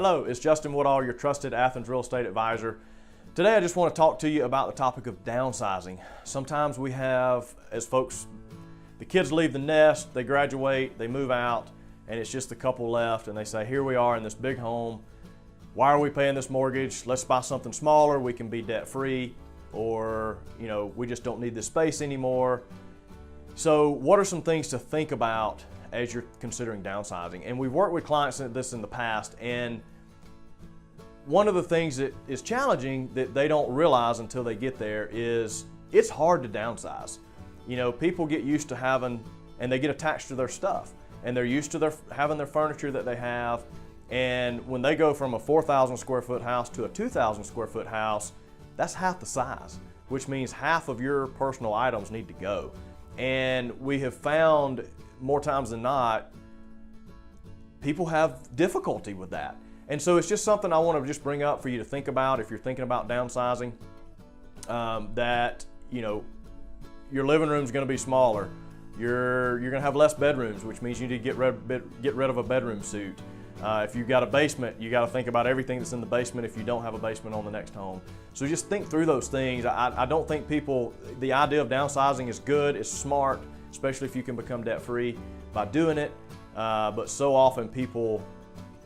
Hello, it's Justin Woodall, your trusted Athens real estate advisor. Today I just want to talk to you about the topic of downsizing. Sometimes we have, as folks, the kids leave the nest, they graduate, they move out, and it's just a couple left, and they say, here we are in this big home. Why are we paying this mortgage? Let's buy something smaller, we can be debt free, or we just don't need this space anymore. So what are some things to think about as you're considering downsizing? And we've worked with clients at this in the past, and one of the things that is challenging that they don't realize until they get there is it's hard to downsize. People get used to having, and they get attached to their stuff, and they're used to having their furniture that they have, and when they go from a 4,000 square foot house to a 2,000 square foot house, that's half the size, which means half of your personal items need to go. And we have found more times than not, people have difficulty with that. And so it's just something I want to just bring up for you to think about if you're thinking about downsizing, that your living room is going to be smaller. You're going to have less bedrooms, which means you need to get rid of a bedroom suite. If you've got a basement, you got to think about everything that's in the basement if you don't have a basement on the next home. So just think through those things. I don't think the idea of downsizing is good, it's smart, especially if you can become debt-free by doing it. But so often people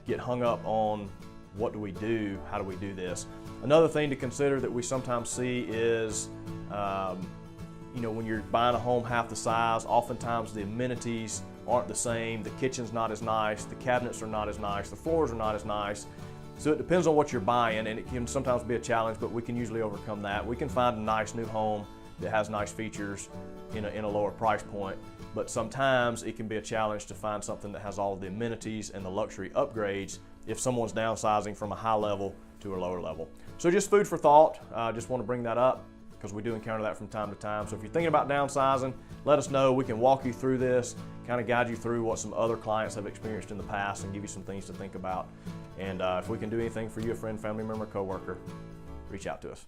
get hung up on what do we do, how do we do this. Another thing to consider that we sometimes see is when you're buying a home half the size, oftentimes the amenities aren't the same. The kitchen's not as nice, the cabinets are not as nice, the floors are not as nice. So it depends on what you're buying, and it can sometimes be a challenge, but we can usually overcome that. We can find a nice new home that has nice features in a lower price point, but sometimes it can be a challenge to find something that has all of the amenities and the luxury upgrades if someone's downsizing from a high level to a lower level. So just food for thought. I just want to bring that up because we do encounter that from time to time. So if you're thinking about downsizing, let us know. We can walk you through this, kind of guide you through what some other clients have experienced in the past and give you some things to think about. And if we can do anything for you, a friend, family member, coworker, reach out to us.